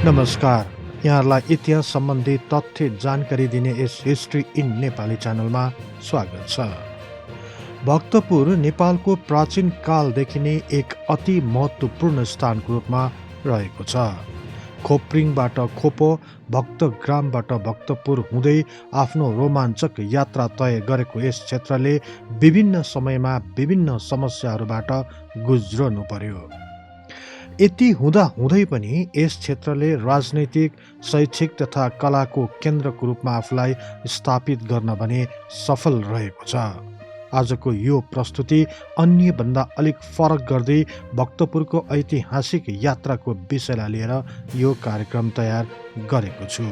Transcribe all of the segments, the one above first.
नमस्कार। यहाँलाई इतिहास सम्बन्धी तथ्य जानकारी दिने यस हिस्ट्री इन नेपाली च्यानलमा स्वागत छ। भक्तपुर नेपालको प्राचीन कालदेखि नै एक अति महत्त्वपूर्ण स्थानको रूपमा रहेको छ। खोप्रिङबाट खोपो, भक्तग्रामबाट भक्तपुर हुँदै आफ्नो रोमाञ्चक यात्रा तय गरेको यस क्षेत्रले विभिन्न समयमा विभिन्न समस्याहरूबाट गुज्रनु पर्यो। यति हुँदाहुँदै पनि यस क्षेत्रले राजनैतिक, शैक्षिक तथा कलाको केन्द्रको रूपमा आफूलाई स्थापित गर्न भने सफल रहेको छ। आजको यो प्रस्तुति अन्यभन्दा अलिक फरक गर्दै भक्तपुरको ऐतिहासिक यात्राको विषयलाई लिएर यो कार्यक्रम तयार गरेको छु।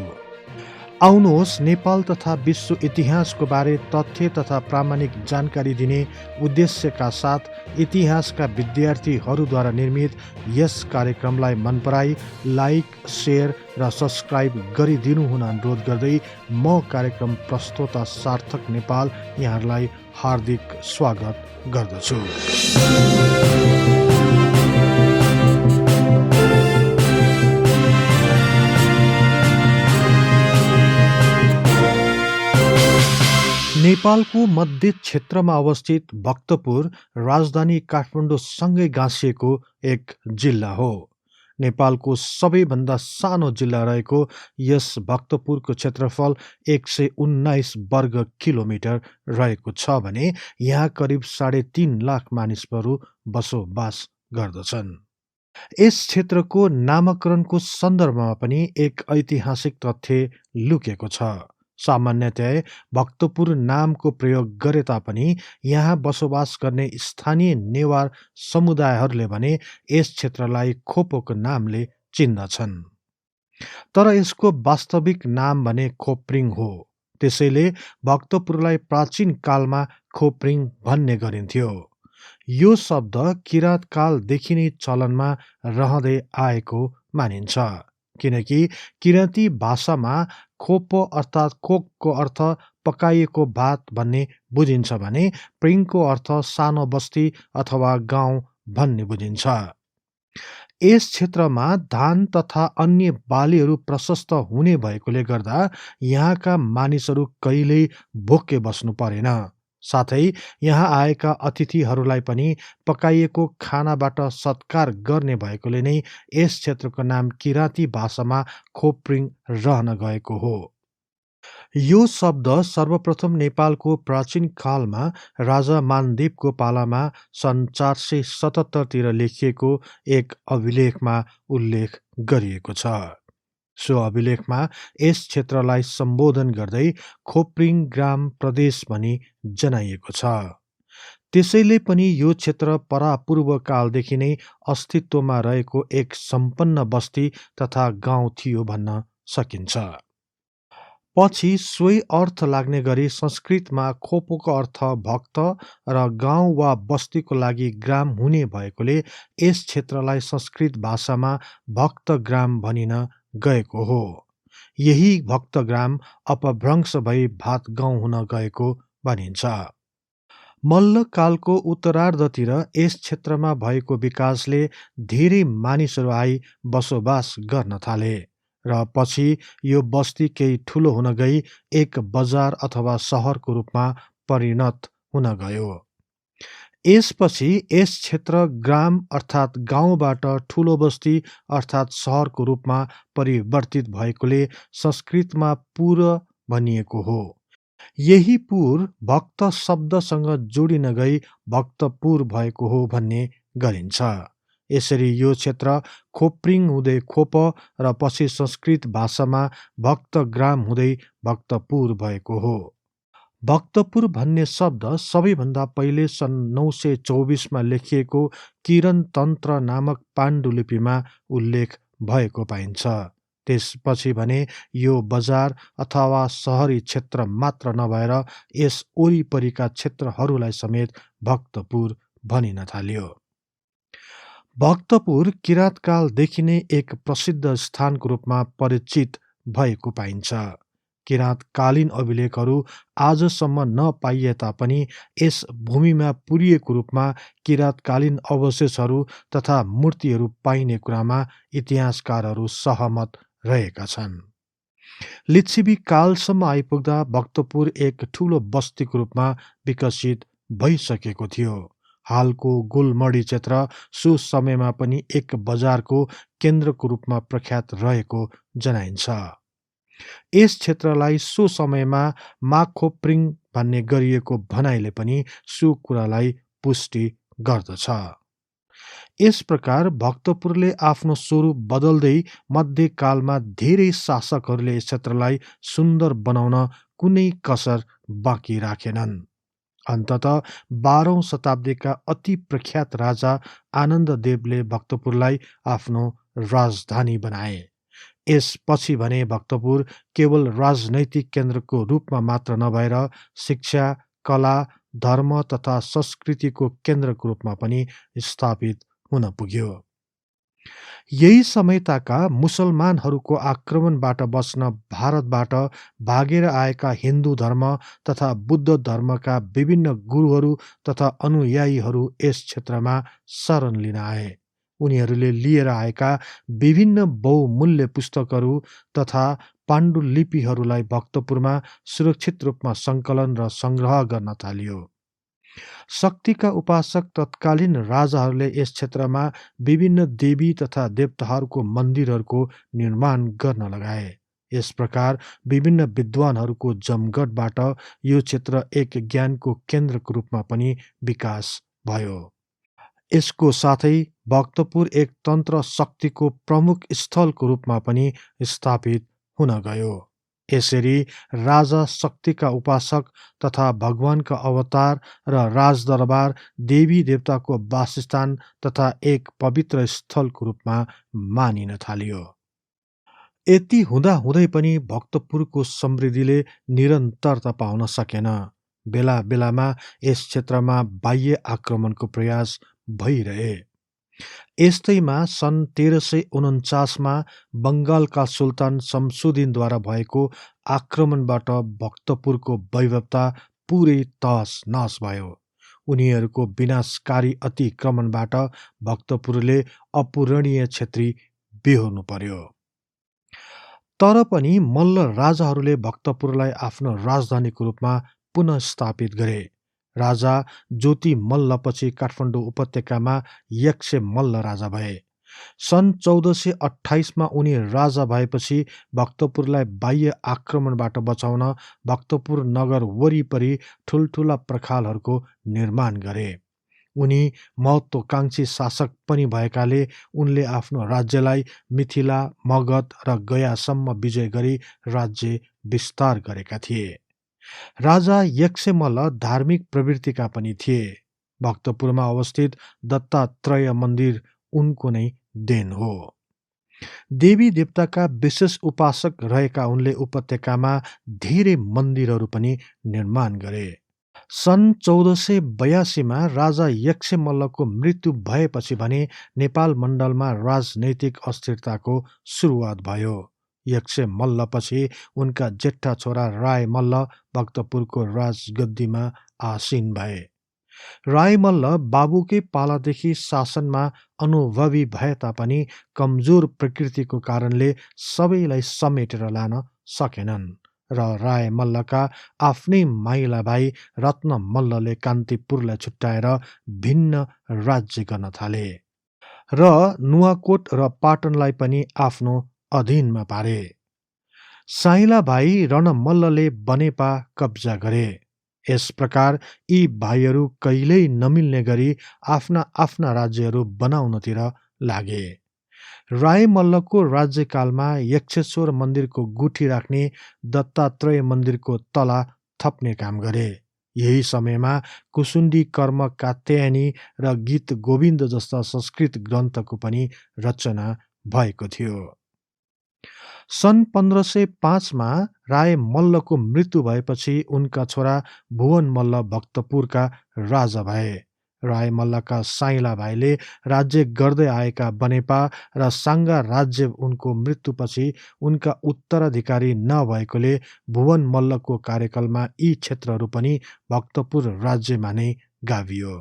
आउनुहोस् नेपाल तथा विश्व इतिहासको बारे तथ्य तथा प्रामाणिक जानकारी दिने उद्देश्यका साथ इतिहासका विद्यार्थीहरूद्वारा निर्मित यस कार्यक्रमलाई मन पराई लाइक, सेयर र सब्सक्राइब गरिदिनु हुन अनुरोध गर्दै म कार्यक्रम प्रस्तोता सार्थक नेपाल यहाँहरूलाई हार्दिक स्वागत गर्दछु। नेपालको मध्य क्षेत्रमा अवस्थित भक्तपुर राजधानी काठमाडौँसँगै गाँसिएको एक जिल्ला हो। नेपालको सबैभन्दा सानो जिल्ला रहेको यस भक्तपुरको क्षेत्रफल 119 वर्ग किलोमिटर रहेको छ भने यहाँ करिब 3.5 लाख मानिसहरू बसोबास गर्दछन्। यस क्षेत्रको नामकरणको सन्दर्भमा पनि एक ऐतिहासिक तथ्य लुकेको छ। सामान्यतया भक्तपुर नामको प्रयोग गरे तापनि यहाँ बसोबास गर्ने स्थानीय नेवार समुदायहरूले भने यस क्षेत्रलाई खोपोको नामले चिन्दछन्। तर यसको वास्तविक नाम भने खोप्रिङ हो। त्यसैले भक्तपुरलाई प्राचीन कालमा खोप्रिङ भन्ने गरिन्थ्यो। यो शब्द किराँत कालदेखि नै चलनमा रहँदै आएको मानिन्छ, किनकि किराँती भाषामा खोपो अर्थात् कोकको अर्थ पकाइएको भात भन्ने बुझिन्छ भने प्रिङको अर्थ सानो बस्ती अथवा गाउँ भन्ने बुझिन्छ। यस क्षेत्रमा धान तथा अन्य बालीहरू प्रशस्त हुने भएकोले गर्दा यहाँका मानिसहरू कहिल्यै भोकै बस्नु परेन। साथै यहाँ आएका अतिथिहरूलाई पनि पकाइएको खानाबाट सत्कार गर्ने भएकोले नै यस क्षेत्रको नाम किराँती भाषामा खोप्रिङ रहन गएको हो। यो शब्द सर्वप्रथम नेपालको प्राचीन कालमा राजा मानदेवको पालामा सन् 477 तिर लेखिएको एक अभिलेखमा उल्लेख गरिएको छ। सो अभिलेखमा यस क्षेत्रलाई सम्बोधन गर्दै खोप्रिङ ग्राम प्रदेश भनी जनाइएको छ। त्यसैले पनि यो क्षेत्र परापूर्व कालदेखि नै अस्तित्वमा रहेको एक सम्पन्न बस्ती तथा गाउँ थियो भन्न सकिन्छ। पछि सोही अर्थ लाग्ने गरी संस्कृतमा खोपोको अर्थ भक्त र गाउँ वा बस्तीको लागि ग्राम हुने भएकोले यस क्षेत्रलाई संस्कृत भाषामा भक्तग्राम भनिन गएको हो। यही भक्तग्राम अपभ्रंश भई भात गाउँ हुन गएको भनिन्छ। मल्लकालको उत्तरार्धतिर यस क्षेत्रमा भएको विकासले धेरै मानिसहरू आई बसोबास गर्न थाले र पछि यो बस्ती केही ठुलो हुन गई एक बजार अथवा सहरको रूपमा परिणत हुन गयो। यसपछि यस क्षेत्र ग्राम अर्थात् गाउँबाट ठुलो बस्ती अर्थात् सहरको रूपमा परिवर्तित भएकोले संस्कृतमा पुर भनिएको हो। यही पुर भक्त शब्दसँग जोडिन गई भक्तपुर भएको हो भन्ने गरिन्छ। यसरी यो क्षेत्र खोप्रिङ हुँदै खोप र पछि संस्कृत भाषामा भक्तग्राम हुँदै भक्तपुर भएको हो। भक्तपुर भन्ने शब्द सबैभन्दा पहिले सन् 924 मा लेखिएको किरणतन्त्र नामक पाण्डुलिपिमा उल्लेख भएको पाइन्छ। त्यसपछि भने यो बजार अथवा सहरी क्षेत्र मात्र नभएर यस वरिपरिका क्षेत्रहरूलाई समेत भक्तपुर भनिन थाल्यो। भक्तपुर किराँतकालदेखि नै एक प्रसिद्ध स्थानको रूपमा परिचित भएको पाइन्छ। किराँतकालीन अभिलेखहरू आजसम्म नपाइए तापनि यस भूमिमा पुरिएको रूपमा किराँतकालीन अवशेषहरू तथा मूर्तिहरू पाइने कुरामा इतिहासकारहरू सहमत रहेका छन्। लिच्छवी कालसम्म आइपुग्दा भक्तपुर एक ठूलो बस्तीको रूपमा विकसित भइसकेको थियो। हालको गोलमडी क्षेत्र सो समयमा पनि एक बजारको केन्द्रको रूपमा प्रख्यात रहेको जनाइन्छ। यस क्षेत्रलाई सो समयमा माखोप्रिङ भन्ने गरिएको भनाइले पनि सो कुरालाई पुष्टि गर्दछ। यस प्रकार भक्तपुरले आफ्नो स्वरूप बदल्दै मध्यकालमा धेरै शासकहरूले यस क्षेत्रलाई सुन्दर बनाउन कुनै कसर बाँकी राखेनन्। अन्ततः 12औं शताब्दीका अति प्रख्यात राजा आनन्ददेवले भक्तपुरलाई आफ्नो राजधानी बनाए। यसपछि भने भक्तपुर केवल राजनैतिक केन्द्रको रूपमा मात्र नभएर शिक्षा, कला, धर्म तथा संस्कृतिको केन्द्रको रूपमा पनि स्थापित हुन पुग्यो। यही समयताका मुसलमानहरूको आक्रमणबाट बच्न भारतबाट भागेर आएका हिन्दू धर्म तथा बुद्ध धर्मका विभिन्न गुरुहरू तथा अनुयायीहरू यस क्षेत्रमा शरण लिन आए। उनीहरूले लिएर आएका विभिन्न बहुमूल्य पुस्तकहरू तथा पाण्डुलिपिहरूलाई भक्तपुरमा सुरक्षित रूपमा सङ्कलन र सङ्ग्रह गर्न थालियो। शक्तिका उपासक तत्कालीन राजाहरूले यस क्षेत्रमा विभिन्न देवी तथा देवताहरूको मन्दिरहरूको निर्माण गर्न लगाए। यस प्रकार विभिन्न विद्वानहरूको जमघटबाट यो क्षेत्र एक ज्ञानको केन्द्रको रूपमा पनि विकास भयो। यसको साथै भक्तपुर एक तन्त्र शक्तिको प्रमुख स्थलको रूपमा पनि स्थापित हुन गयो। यसरी राजा शक्तिका उपासक तथा भगवानका अवतार र राजदरबार देवी देवताको वासस्थान तथा एक पवित्र स्थलको रूपमा मानिन थालियो। यति हुँदाहुँदै पनि भक्तपुरको समृद्धिले निरन्तरता पाउन सकेन। बेला बेलामा यस क्षेत्रमा बाह्य आक्रमणको प्रयास भइरहे। यस्तैमा सन् 1349मा बङ्गालका सुल्तान शमसुद्दिनद्वारा भएको आक्रमणबाट भक्तपुरको वैभवता पुरै तहस नहस भयो। उनीहरूको विनाशकारी अतिक्रमणबाट भक्तपुरले अपूरणीय क्षति बेहोर्नु पर्यो। तर पनि मल्ल राजाहरूले भक्तपुरलाई आफ्नो राजधानीको रूपमा पुनः स्थापित गरे। राजा ज्योति मल्लपछि काठमाडौँ उपत्यकामा यक्से मल्ल राजा भए। सन् 1428मा उनी राजा भएपछि भक्तपुरलाई बाह्य आक्रमणबाट बचाउन भक्तपुर नगर वरिपरि ठुल्ठुला प्रखालहरूको निर्माण गरे। उनी महत्त्वाकांक्षी शासक पनि भएकाले उनले आफ्नो राज्यलाई मिथिला, मगध र गयासम्म विजय गरी राज्य विस्तार गरेका थिए। राजा यक्सेमल्ल धार्मिक प्रवृत्तिका पनि थिए। भक्तपुरमा अवस्थित दत्तात्रेय मन्दिर उनको नै देन हो। देवी देवताका विशेष उपासक रहेका उनले उपत्यकामा धेरै मन्दिरहरू पनि निर्माण गरे। सन् 1482मा राजा यक्सेमल्लको मृत्यु भएपछि भने नेपाल मण्डलमा राजनैतिक अस्थिरताको सुरुवात भयो। यक्सेमल्लपछि उनका जेठा छोरा राय मल्ल भक्तपुरको राजगद्दीमा आसीन भए। राय मल्ल बाबुकै पालादेखि शासनमा अनुभवी भए तापनि कमजोर प्रकृतिको कारणले सबैलाई समेटेर लान सकेनन् र राय मल्लका आफ्नै माइला भाइ रत्न मल्लले कान्तिपुरलाई छुट्याएर भिन्न राज्य गर्न थाले र नुवाकोट र पाटनलाई पनि आफ्नो अधीनमा पारे। साइला भाइ रणमल्लले बनेपा कब्जा गरे। यस प्रकार यी भाइहरू कहिल्यै नमिल्ने गरी आफ्ना आफ्ना राज्यहरू बनाउनतिर लागे। राय मल्लको राज्यकालमा यक्षेश्वर मन्दिरको गुठी राख्ने, दत्तात्रेय मन्दिरको तला थप्ने काम गरे। यही समयमा कुसुण्डी कर्म कात्यायनी र गीत गोविन्द जस्ता संस्कृत ग्रन्थको पनि रचना भएको थियो। सन् 1505मा राय मल्लको मृत्यु भएपछि उनका छोरा भुवन मल्ल भक्तपुरका राजा भए। राय मल्लका साइला भाइले राज्य गर्दै आएका बनेपा र साङ्गा राज्य उनको मृत्युपछि उनका उत्तराधिकारी नभएकोले भुवन मल्लको कार्यकालमा यी क्षेत्रहरू पनि भक्तपुर राज्यमा नै गाभियो।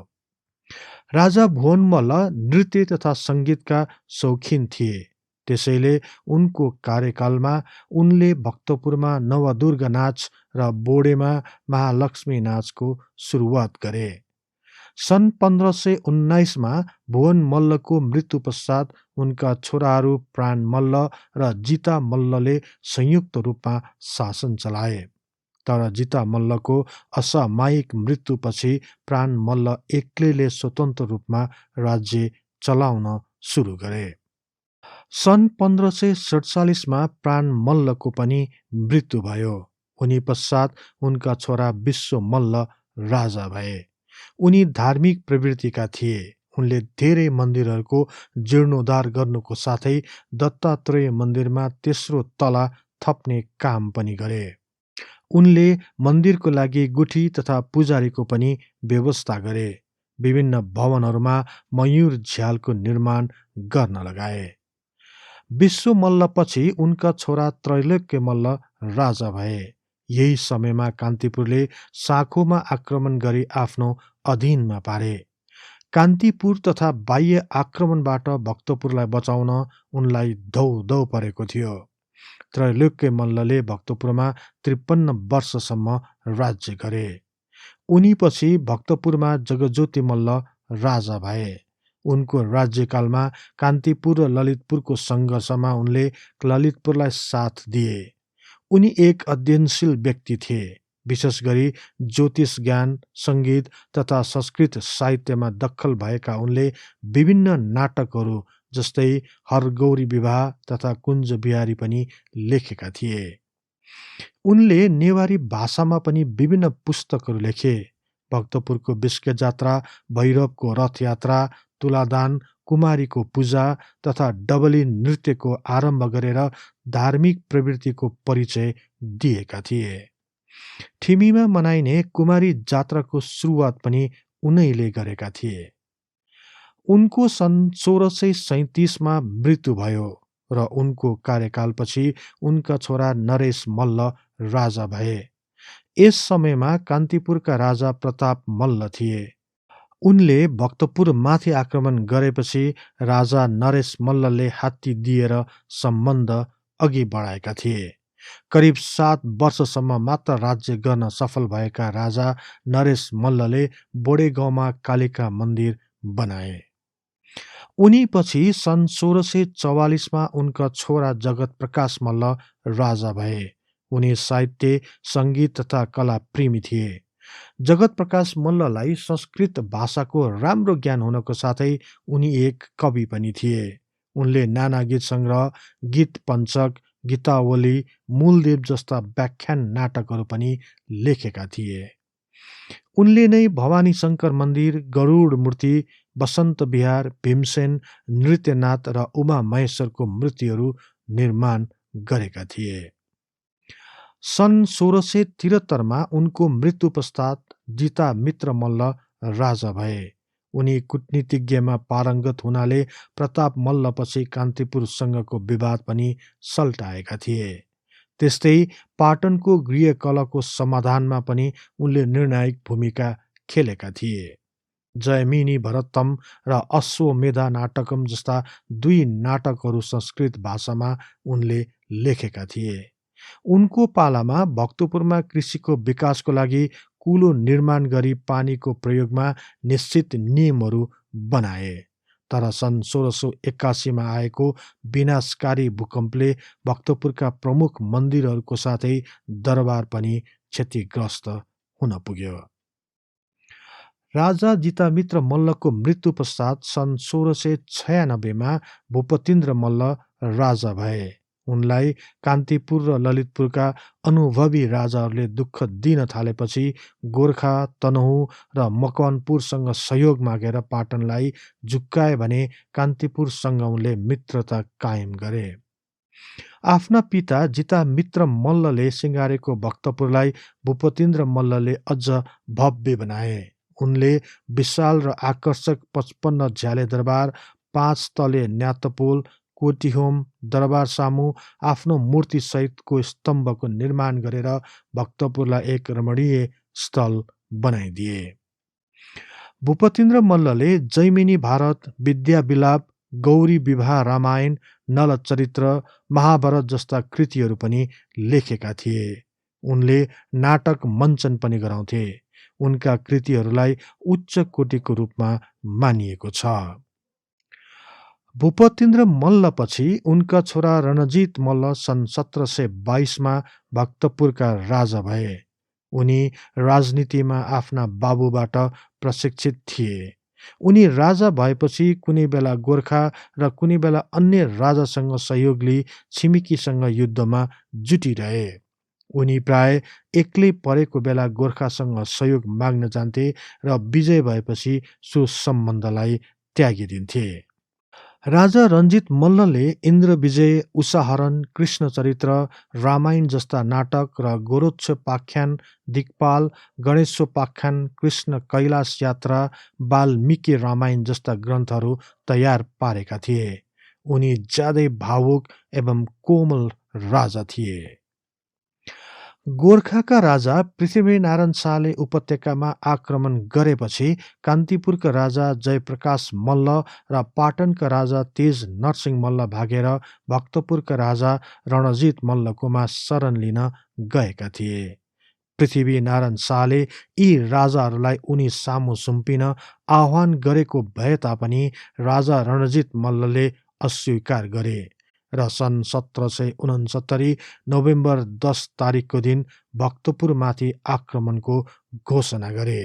राजा भुवन मल्ल नृत्य तथा सङ्गीतका शौखिन थिए। त्यसैले उनको कार्यकालमा उनले भक्तपुरमा नवदुर्गा नाच र बोडेमा महालक्ष्मी नाचको सुरुवात गरे। सन् 1519मा भुवन मल्लको मृत्यु पश्चात उनका छोराहरू प्राण मल्ल र जिता मल्लले संयुक्त रूपमा शासन चलाए। तर जिता मल्लको असामयिक मृत्युपछि प्राण मल्ल एक्लैले स्वतन्त्र रूपमा राज्य चलाउन सुरु गरे। सन् 1547मा प्राण मल्लको पनि मृत्यु भयो। उनी पश्चात उनका छोरा विश्व मल्ल राजा भए। उनी धार्मिक प्रवृत्तिका थिए। उनले धेरै मन्दिरहरूको जीर्णोद्धार गर्नुको साथै दत्तात्रेय मन्दिरमा तेस्रो तला थप्ने काम पनि गरे। उनले मन्दिरको लागि गुठी तथा पुजारीको पनि व्यवस्था गरे। विभिन्न भवनहरूमा मयूर झ्यालको निर्माण गर्न लगाए। विश्व मल्लपछि उनका छोरा त्रैलोक्य मल्ल राजा भए। यही समयमा कान्तिपुरले साँखोमा आक्रमण गरी आफ्नो अधीनमा पारे। कान्तिपुर तथा बाह्य आक्रमणबाट भक्तपुरलाई बचाउन उनलाई धौधौ परेको थियो। त्रैलोक्य मल्लले भक्तपुरमा 53 वर्षसम्म राज्य गरे। उनीपछि भक्तपुरमा जगज्योति मल्ल राजा भए। उनको राज्यकालमा कान्तिपुर र ललितपुरको सङ्घर्षमा उनले ललितपुरलाई साथ दिए। उनी एक अध्ययनशील व्यक्ति थिए। विशेष गरी ज्योतिष ज्ञान, सङ्गीत तथा संस्कृत साहित्यमा दखल भएका उनले विभिन्न नाटकहरू जस्तै हरगौरी विवाह तथा कुञ्ज बिहारी पनि लेखेका थिए। उनले नेवारी भाषामा पनि विभिन्न पुस्तकहरू लेखे। भक्तपुरको विस्के जात्रा, भैरवको रथयात्रा, तुलादान, कुमारीको पूजा तथा डबली नृत्यको आरम्भ गरेर धार्मिक प्रवृत्तिको परिचय दिएका थिए। ठिमीमा मनाइने कुमारी जात्राको सुरुवात पनि उनैले गरेका थिए। उनको सन् 1637मा मृत्यु भयो र उनको कार्यकालपछि उनका छोरा नरेश मल्ल राजा भए। यस समयमा कान्तिपुरका राजा प्रताप मल्ल थिए। उनले भक्तपुरमाथि आक्रमण गरेपछि राजा नरेश मल्लले हात्ती दिएर सम्बन्ध अघि बढाएका थिए। करिब 7 वर्षसम्म मात्र राज्य गर्न सफल भएका राजा नरेश मल्लले बोडे गाउँमा कालिका मन्दिर बनाए। उनी पछि सन् 1644मा उनका छोरा जगत प्रकाश मल्ल राजा भए। उनी साहित्य, सङ्गीत तथा कला प्रेमी थिए। जगत प्रकाश मल्ललाई संस्कृत भाषाको राम्रो ज्ञान हुनको साथै उनी एक कवि पनि थिए। उनले नाना गीत सङ्ग्रह, गीत पञ्चक, गीतावली, मूलदेव जस्ता व्याख्यान नाटकहरू पनि लेखेका थिए। उनले नै भवानी शङ्कर मन्दिर, गरुड मूर्ति, बसन्त विहार, भीमसेन, नृत्यनाथ र उमा महेश्वरको मूर्तिहरू निर्माण गरेका थिए। सन् 1673मा उनको मृत्यु पश्चात जिता मित्र मल्ल राजा भए। उनी कूटनीतिज्ञमा पारङ्गत हुनाले प्रताप मल्लपछि कान्तिपुरसँगको विवाद पनि सल्टाएका थिए। त्यस्तै पाटनको गृहकलहको समाधानमा पनि उनले निर्णायक भूमिका खेलेका थिए। जयमिनी भरतम र अश्वमेधा नाटकम जस्ता 2 नाटकहरू संस्कृत भाषामा उनले लेखेका थिए। उनको पालामा भक्तपुरमा कृषिको विकासको लागि कुलो निर्माण गरी पानीको प्रयोगमा निश्चित नियमहरू बनाए। तर सन् 1681मा आएको विनाशकारी भूकम्पले भक्तपुरका प्रमुख मन्दिरहरूको साथै दरबार पनि क्षतिग्रस्त हुन पुग्यो। राजा जितामित्र मल्लको मृत्यु पश्चात सन् 1696मा भूपतिन्द्र मल्ल राजा भए। उनलाई कान्तिपुर र ललितपुरका अनुभवी राजाहरूले दुःख दिन थालेपछि गोर्खा, तनहु र मकवानपुरसँग सहयोग मागेर पाटनलाई झुक्काए भने कान्तिपुरसँग उनले मित्रता कायम गरे। आफ्ना पिता जितामित्र मल्लले सिँगारेको भक्तपुरलाई भूपतिन्द्र मल्लले अझ भव्य बनाए। उनले विशाल र आकर्षक 55 झ्याले दरबार, 5 तले न्यातपोल, कोटीहोम, दरबार सामु आफ्नो मूर्तिसहितको स्तम्भको निर्माण गरेर भक्तपुरलाई एक रमणीय स्थल बनाइदिए। भूपतिन्द्र मल्लले जैमिनी भारत, विद्या विलाप, गौरी विवाह रामायण, नलचरित्र, महाभारत जस्ता कृतिहरू पनि लेखेका थिए। उनले नाटक मञ्चन पनि गराउँथे। उनका कृतिहरूलाई उच्च कोटिको रूपमा मानिएको छ। भूपतिन्द्र मल्लपछि उनका छोरा रणजित मल्ल सन् 1722 मा भक्तपुरका राजा भए। उनी राजनीतिमा आफ्ना बाबुबाट प्रशिक्षित थिए। उनी राजा भएपछि कुनै बेला गोर्खा र कुनै बेला अन्य राजासँग सहयोग लिई छिमेकीसँग युद्धमा जुटिरहे। उनी प्राय एक्लै परेको बेला गोर्खासँग सहयोग माग्न जान्थे र विजय भएपछि सो सम्बन्धलाई त्यागिदिन्थे। राजा रणजित मल्लले इन्द्रविजय, उषाहरण, कृष्णचरित्र, रामायण जस्ता नाटक र गोरोक्षोपाख्यान, दिक्पाल, गणेशोपाख्यान, कृष्ण कैलाश यात्रा, वाल्मीकि रामायण जस्ता ग्रन्थहरू तयार पारेका थिए। उनी ज्यादै भावुक एवं कोमल राजा थिए। गोर्खाका राजा पृथ्वीनारायण शाहले उपत्यकामा आक्रमण गरेपछि कान्तिपुरका राजा जयप्रकाश मल्ल र पाटनका राजा तेज नरसिंह मल्ल भागेर भक्तपुरका राजा रणजित मल्लकोमा शरण लिन गएका थिए। पृथ्वीनारायण शाहले यी राजाहरूलाई उनी सामु सुम्पिन आह्वान गरेको भए तापनि राजा रणजित मल्लले अस्वीकार गरे र सन् 1769 नोभेम्बर 10 तारिकको दिन भक्तपुरमाथि आक्रमणको घोषणा गरे।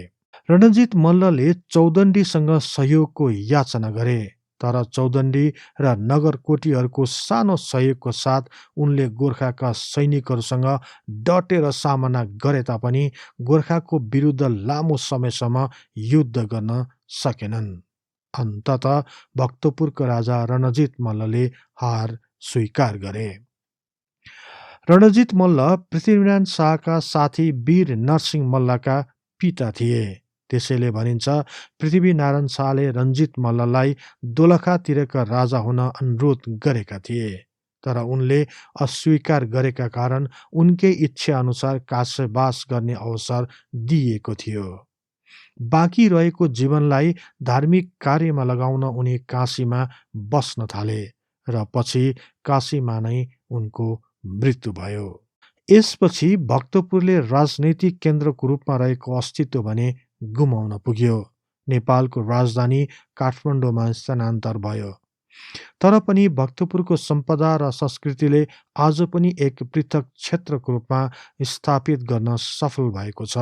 रणजित मल्लले चौदण्डीसँग सहयोगको याचना गरे, तर चौदण्डी र नगरकोटीहरूको सानो सहयोगको साथ उनले गोर्खाका सैनिकहरूसँग डटेर सामना गरे तापनि गोर्खाको विरुद्ध लामो समयसम्म युद्ध गर्न सकेनन्। अन्ततः भक्तपुरका राजा रणजित मल्लले हार स्वीकार गरे। रणजित मल्ल पृथ्वीनारायण शाहका साथी वीर नरसिंह मल्लका पिता थिए। त्यसैले भनिन्छ पृथ्वीनारायण शाहले रणजित मल्ललाई दोलखातिरका राजा हुन अनुरोध गरेका थिए, तर उनले अस्वीकार गरेका कारण उनकै इच्छा अनुसार काशीवास गर्ने अवसर दिइएको थियो। बाँकी रहेको जीवनलाई धार्मिक कार्यमा लगाउन उनी काशीमा बस्न थाले र पछि काशीमा नै उनको मृत्यु भयो। यसपछि भक्तपुरले राजनैतिक केन्द्रको रूपमा रहेको अस्तित्व भने गुमाउन पुग्यो। नेपालको राजधानी काठमाडौँमा स्थानान्तर भयो। तर पनि भक्तपुरको सम्पदा र संस्कृतिले आज पनि एक पृथक क्षेत्रको रूपमा स्थापित गर्न सफल भएको छ।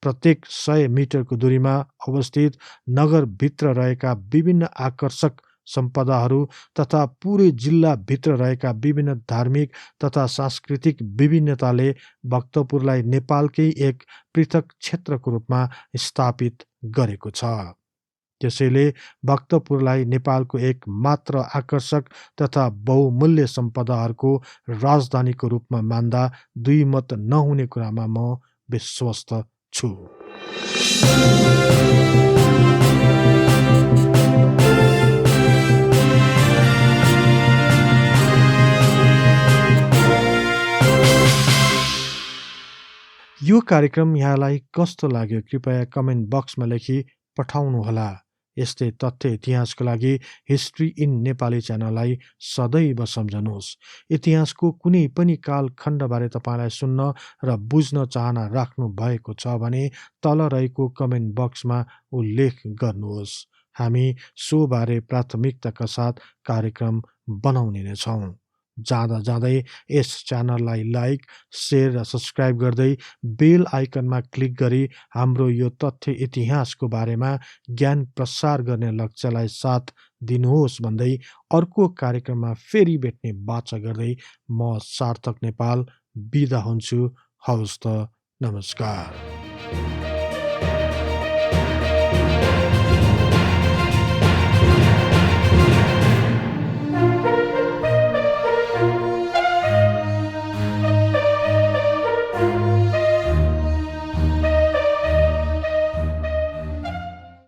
प्रत्येक 100 मिटरको दूरीमा अवस्थित नगरभित्र रहेका विभिन्न आकर्षक सम्पदाहरू तथा पुरै जिल्लाभित्र रहेका विभिन्न धार्मिक तथा सांस्कृतिक विभिन्नताले भक्तपुरलाई नेपालकै एक पृथक क्षेत्रको रूपमा स्थापित गरेको छ। त्यसैले भक्तपुरलाई नेपालको एक मात्र आकर्षक तथा बहुमूल्य सम्पदाहरूको राजधानीको रूपमा मान्दा दुई मत नहुने कुरामा म विश्वस्त छु। यो कार्यक्रम यहाँलाई कस्तो लाग्यो कृपया कमेन्ट बक्समा लेखी पठाउनुहोला। यस्तै तथ्य इतिहासको लागि हिस्ट्री इन नेपाली च्यानललाई सदैव सम्झनुहोस्। इतिहासको कुनै पनि कालखण्डबारे तपाईँलाई सुन्न र बुझ्न चाहना राख्नु भएको छ भने तल रहेको कमेन्ट बक्समा उल्लेख गर्नुहोस्। हामी सोबारे प्राथमिकताका साथ कार्यक्रम बनाउने नै छौँ। जाँदा जाँदै यस च्यानललाई लाइक, सेयर र सब्सक्राइब गर्दै बेल आइकनमा क्लिक गरी हाम्रो यो तथ्य इतिहासको बारेमा ज्ञान प्रसार गर्ने लक्ष्यलाई साथ दिनुहोस् भन्दै अर्को कार्यक्रममा फेरि भेट्ने बाचा गर्दै म सार्थक नेपाल बिदा हुन्छु। हवस् त, नमस्कार।